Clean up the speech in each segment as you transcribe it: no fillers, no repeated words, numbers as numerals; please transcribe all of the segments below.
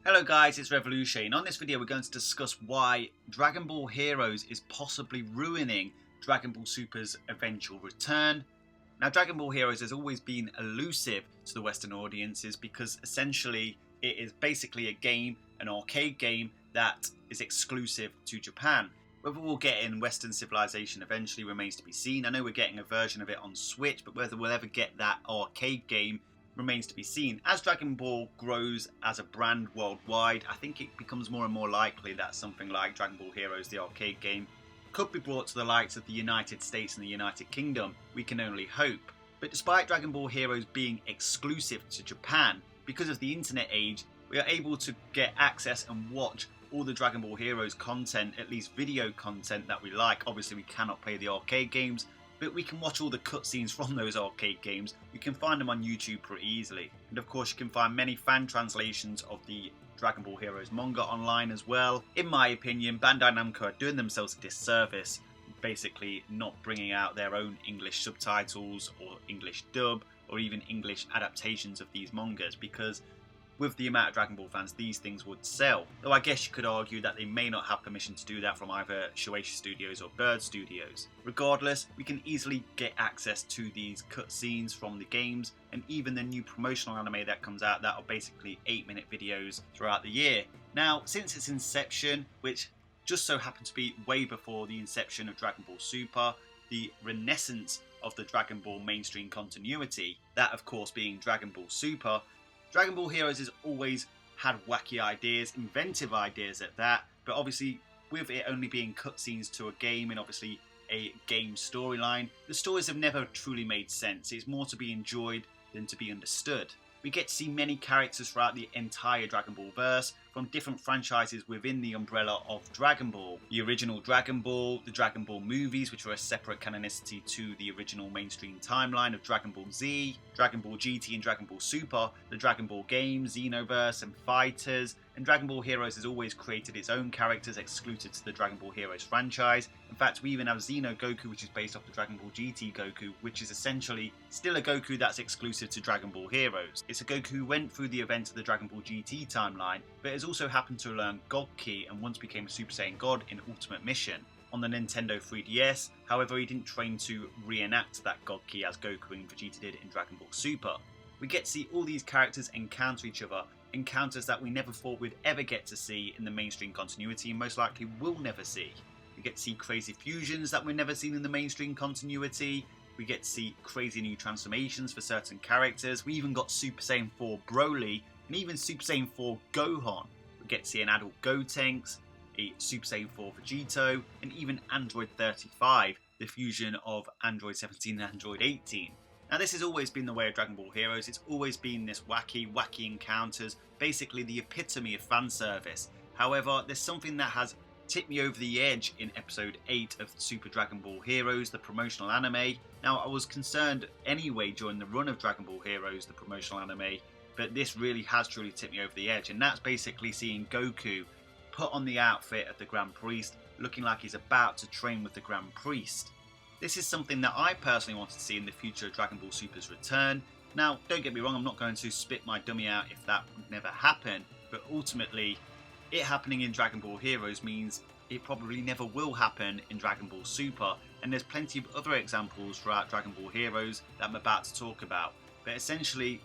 Hello guys, it's Revolution. In this video we're going to discuss why Dragon Ball Heroes is possibly ruining Dragon Ball Super's eventual return. Now Dragon Ball Heroes has always been elusive to the Western audiences because essentially it is basically a game, an arcade game that is exclusive to Japan. Whether we'll get in Western civilization eventually remains to be seen. I know we're getting a version of it on Switch, but whether we'll ever get that arcade game remains to be seen. As Dragon Ball grows as a brand worldwide, I think it becomes more and more likely that something like Dragon Ball Heroes, the arcade game, could be brought to the likes of the United States and the United Kingdom. We can only hope. But despite Dragon Ball Heroes being exclusive to Japan, because of the internet age, we are able to get access and watch all the Dragon Ball Heroes content, at least video content that we like. Obviously we cannot play the arcade games, but we can watch all the cutscenes from those arcade games. You can find them on YouTube pretty easily. And of course you can find many fan translations of the Dragon Ball Heroes manga online as well. In my opinion, Bandai Namco are doing themselves a disservice, basically not bringing out their own English subtitles or English dub or even English adaptations of these mangas, because with the amount of Dragon Ball fans, these things would sell. Though I guess you could argue that they may not have permission to do that from either Shueisha Studios or Bird Studios. Regardless, we can easily get access to these cutscenes from the games and even the new promotional anime that comes out that are basically 8-minute videos throughout the year. Now, since its inception, which just so happened to be way before the inception of Dragon Ball Super, the renaissance of the Dragon Ball mainstream continuity, that of course being Dragon Ball Super, Dragon Ball Heroes has always had wacky ideas, inventive ideas at that, but obviously with it only being cutscenes to a game and obviously a game storyline, the stories have never truly made sense. It's more to be enjoyed than to be understood. We get to see many characters throughout the entire Dragon Ball verse, from different franchises within the umbrella of Dragon Ball. The original Dragon Ball, the Dragon Ball movies, which are a separate canonicity to the original mainstream timeline of Dragon Ball Z, Dragon Ball GT and Dragon Ball Super, the Dragon Ball games, Xenoverse and Fighters, and Dragon Ball Heroes has always created its own characters exclusive to the Dragon Ball Heroes franchise. In fact, we even have Xeno Goku, which is based off the Dragon Ball GT Goku, which is essentially still a Goku that's exclusive to Dragon Ball Heroes. It's a Goku who went through the events of the Dragon Ball GT timeline, but has also happened to learn God Ki and once became a Super Saiyan God in Ultimate Mission on the Nintendo 3DS. However, he didn't train to reenact that God Ki as Goku and Vegeta did in Dragon Ball Super. We get to see all these characters encounter each other, encounters that we never thought we'd ever get to see in the mainstream continuity and most likely will never see. We get to see crazy fusions that we've never seen in the mainstream continuity. We get to see crazy new transformations for certain characters. We even got Super Saiyan 4 Broly and even Super Saiyan 4 Gohan. We get to see an adult Gotenks, a Super Saiyan 4 Vegito, and even Android 35, the fusion of Android 17 and Android 18. Now this has always been the way of Dragon Ball Heroes. It's always been this wacky encounters, basically the epitome of fan service. However, there's something that has tipped me over the edge in episode 8 of Super Dragon Ball Heroes, the promotional anime. Now I was concerned anyway during the run of Dragon Ball Heroes, the promotional anime, but this really has truly tipped me over the edge, and that's basically seeing Goku put on the outfit of the Grand Priest, looking like he's about to train with the Grand Priest. This is something that I personally want to see in the future of Dragon Ball Super's return. Now, don't get me wrong, I'm not going to spit my dummy out if that would never happen, but ultimately, it happening in Dragon Ball Heroes means it probably never will happen in Dragon Ball Super, and there's plenty of other examples throughout Dragon Ball Heroes that I'm about to talk about. But essentially,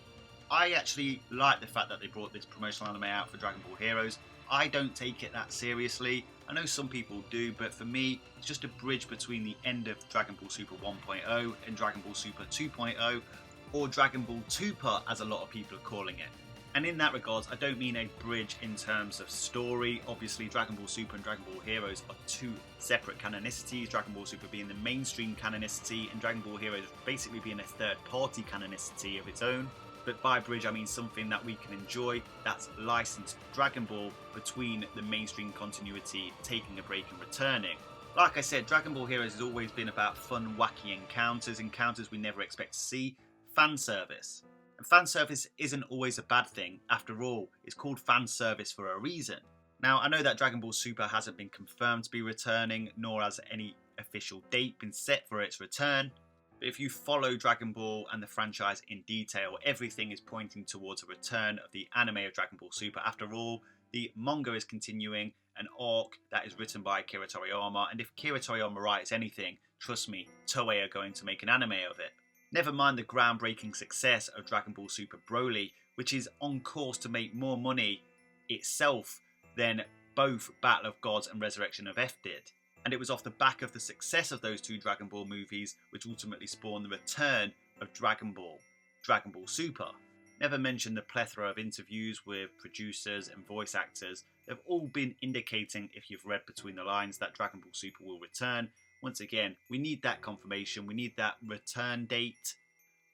I actually like the fact that they brought this promotional anime out for Dragon Ball Heroes. I don't take it that seriously. I know some people do, but for me, it's just a bridge between the end of Dragon Ball Super 1.0 and Dragon Ball Super 2.0, or Dragon Ball Super as a lot of people are calling it. And in that regards, I don't mean a bridge in terms of story. Obviously, Dragon Ball Super and Dragon Ball Heroes are two separate canonicities, Dragon Ball Super being the mainstream canonicity, and Dragon Ball Heroes basically being a third-party canonicity of its own. But by bridge, I mean something that we can enjoy that's licensed Dragon Ball between the mainstream continuity taking a break and returning. Like I said, Dragon Ball Heroes has always been about fun, wacky encounters we never expect to see, fan service. And fan service isn't always a bad thing. After all, it's called fan service for a reason. Now, I know that Dragon Ball Super hasn't been confirmed to be returning, nor has any official date been set for its return. But if you follow Dragon Ball and the franchise in detail, everything is pointing towards a return of the anime of Dragon Ball Super. After all, the manga is continuing, an arc that is written by Akira Toriyama, and if Akira Toriyama writes anything, trust me, Toei are going to make an anime of it. Never mind the groundbreaking success of Dragon Ball Super Broly, which is on course to make more money itself than both Battle of Gods and Resurrection of F did. And it was off the back of the success of those two Dragon Ball movies which ultimately spawned the return of Dragon Ball Super. Never mention the plethora of interviews with producers and voice actors. They've all been indicating, if you've read between the lines, that Dragon Ball Super will return. Once again, we need that confirmation, we need that return date.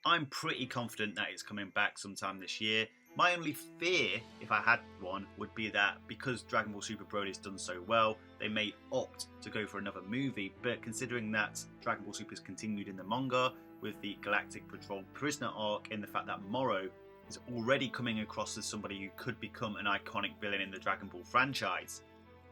I'm pretty confident that it's coming back sometime this year. My only fear, if I had one, would be that because Dragon Ball Super Broly's done so well, they may opt to go for another movie. But considering that Dragon Ball Super has continued in the manga with the Galactic Patrol Prisoner arc and the fact that Moro is already coming across as somebody who could become an iconic villain in the Dragon Ball franchise,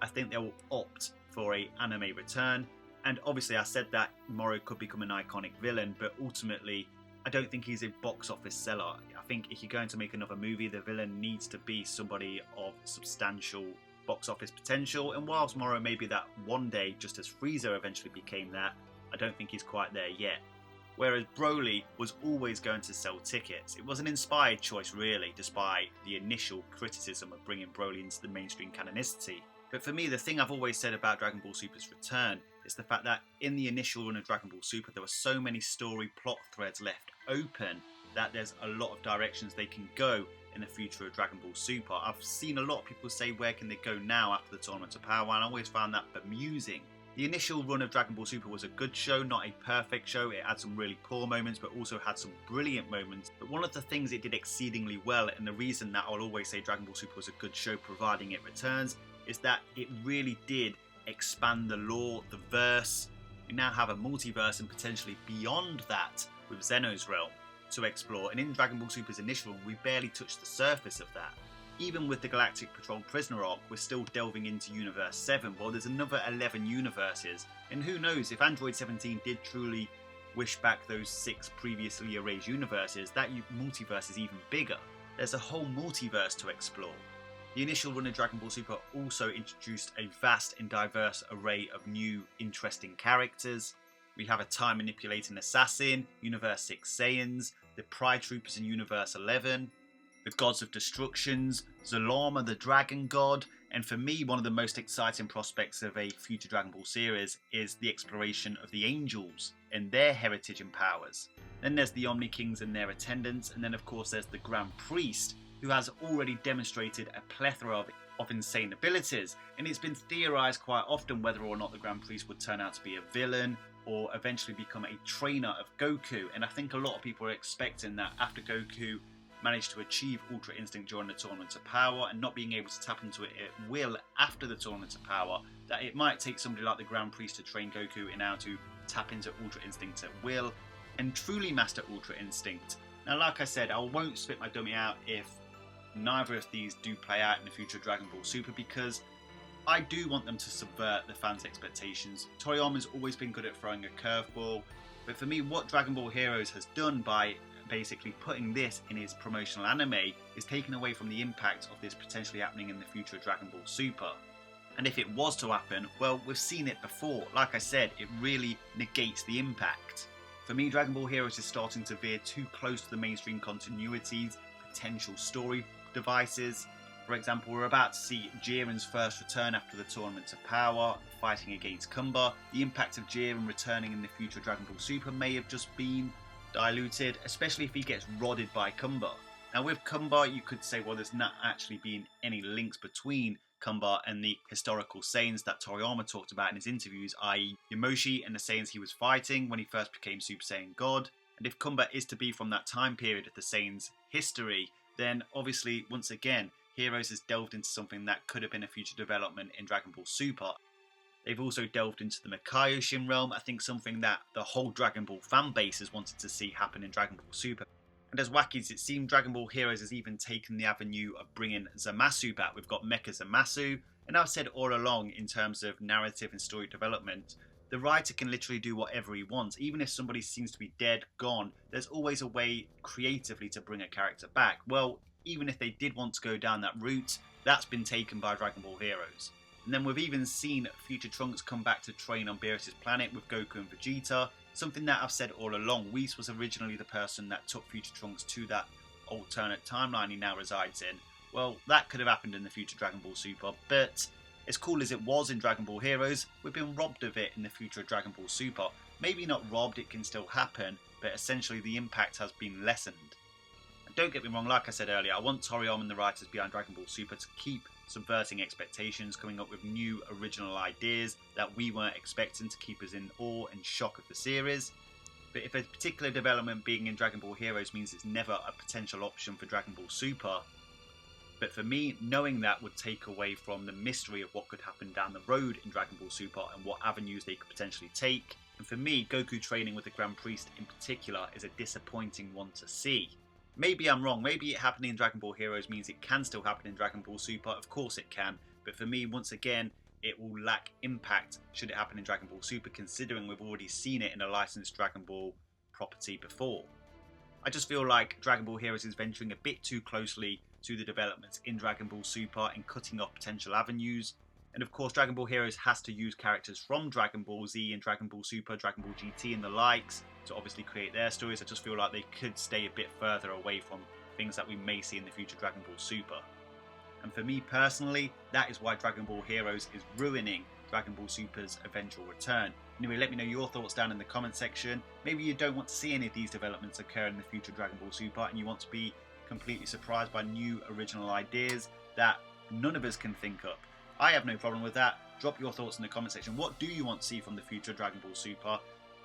I think they will opt for an anime return. And obviously I said that Moro could become an iconic villain, but ultimately I don't think he's a box office seller. I think if you're going to make another movie, the villain needs to be somebody of substantial box office potential. And whilst Moro may be that one day, just as Frieza eventually became that, I don't think he's quite there yet. Whereas Broly was always going to sell tickets. It was an inspired choice really, despite the initial criticism of bringing Broly into the mainstream canonicity. But for me, the thing I've always said about Dragon Ball Super's return is the fact that in the initial run of Dragon Ball Super, there were so many story plot threads left open that there's a lot of directions they can go in the future of Dragon Ball Super. I've seen a lot of people say, where can they go now after the Tournament of Power? And I always found that bemusing. The initial run of Dragon Ball Super was a good show, not a perfect show. It had some really poor moments, but also had some brilliant moments. But one of the things it did exceedingly well, and the reason that I'll always say Dragon Ball Super was a good show providing it returns, is that it really did expand the lore, the verse. We now have a multiverse and potentially beyond that with Zeno's realm to explore. And in Dragon Ball Super's initial run, we barely touched the surface of that. Even with the Galactic Patrol Prisoner arc, we're still delving into Universe 7. Well, there's another 11 universes. And who knows, if Android 17 did truly wish back those 6 previously erased universes, that multiverse is even bigger. There's a whole multiverse to explore. The initial run of Dragon Ball Super also introduced a vast and diverse array of new, interesting characters. We have a time-manipulating assassin, Universe 6 Saiyans, the Pride Troopers in Universe 11, the Gods of Destructions, Zalama the Dragon God, and for me, one of the most exciting prospects of a future Dragon Ball series is the exploration of the Angels and their heritage and powers. Then there's the Omni Kings and their attendants, and then of course there's the Grand Priest, who has already demonstrated a plethora of insane abilities, and it's been theorised quite often whether or not the Grand Priest would turn out to be a villain or eventually become a trainer of Goku. And I think a lot of people are expecting that after Goku managed to achieve Ultra Instinct during the Tournament of Power and not being able to tap into it at will after the Tournament of Power, that it might take somebody like the Grand Priest to train Goku in how to tap into Ultra Instinct at will and truly master Ultra Instinct. Now, like I said, I won't spit my dummy out if neither of these do play out in the future of Dragon Ball Super, because I do want them to subvert the fans' expectations. Toriyama's always been good at throwing a curveball, but for me, what Dragon Ball Heroes has done by basically putting this in his promotional anime is taken away from the impact of this potentially happening in the future of Dragon Ball Super. And if it was to happen, well, we've seen it before. Like I said, it really negates the impact. For me, Dragon Ball Heroes is starting to veer too close to the mainstream continuities, potential story devices. For example, we're about to see Jiren's first return after the Tournament of Power, fighting against Cumber. The impact of Jiren returning in the future of Dragon Ball Super may have just been diluted, especially if he gets rodded by Cumber. Now with Cumber, you could say, well, there's not actually been any links between Cumber and the historical Saiyans that Toriyama talked about in his interviews, i.e. Yamoshi and the Saiyans he was fighting when he first became Super Saiyan God. And if Cumber is to be from that time period of the Saiyans' history, then obviously, once again, Heroes has delved into something that could have been a future development in Dragon Ball Super. They've also delved into the Makaioshin realm, I think something that the whole Dragon Ball fan base has wanted to see happen in Dragon Ball Super. And as wacky as it seemed, Dragon Ball Heroes has even taken the avenue of bringing Zamasu back. We've got Mecha Zamasu, and I've said all along in terms of narrative and story development, The writer can literally do whatever he wants. Even if somebody seems to be dead, gone, there's always a way creatively to bring a character back. Well, even if they did want to go down that route, that's been taken by Dragon Ball Heroes. And then we've even seen future Trunks come back to train on Beerus' planet with Goku and Vegeta, something that I've said all along. Whis was originally the person that took future Trunks to that alternate timeline he now resides in. Well, that could have happened in the future Dragon Ball Super, but as cool as it was in Dragon Ball Heroes, we've been robbed of it in the future of Dragon Ball Super. Maybe not robbed, it can still happen, but essentially the impact has been lessened. And don't get me wrong, like I said earlier, I want Toriyama and the writers behind Dragon Ball Super to keep subverting expectations, coming up with new original ideas that we weren't expecting to keep us in awe and shock of the series. But if a particular development being in Dragon Ball Heroes means it's never a potential option for Dragon Ball Super, but for me, knowing that would take away from the mystery of what could happen down the road in Dragon Ball Super and what avenues they could potentially take. And for me, Goku training with the Grand Priest in particular is a disappointing one to see. Maybe I'm wrong, maybe it happening in Dragon Ball Heroes means it can still happen in Dragon Ball Super, of course it can, but for me, once again, it will lack impact should it happen in Dragon Ball Super, considering we've already seen it in a licensed Dragon Ball property before. I just feel like Dragon Ball Heroes is venturing a bit too closely to the developments in Dragon Ball Super and cutting off potential avenues. And of course, Dragon Ball Heroes has to use characters from Dragon Ball Z and Dragon Ball Super, Dragon Ball GT and the likes to obviously create their stories. I just feel like they could stay a bit further away from things that we may see in the future Dragon Ball Super. And for me personally, that is why Dragon Ball Heroes is ruining Dragon Ball Super's eventual return. Anyway, let me know your thoughts down in the comment section. Maybe you don't want to see any of these developments occur in the future Dragon Ball Super and you want to be completely surprised by new original ideas that none of us can think up. I have no problem with that. Drop your thoughts in the comment section. What do you want to see from the future Dragon Ball Super?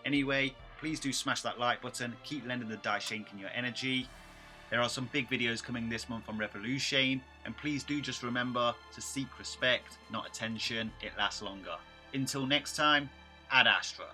Anyway, please do smash that like button. Keep lending the Daishenkin your energy. There are some big videos coming this month on Revolution, and please do just remember to seek respect, not attention. It lasts longer. Until next time, Ad Astra.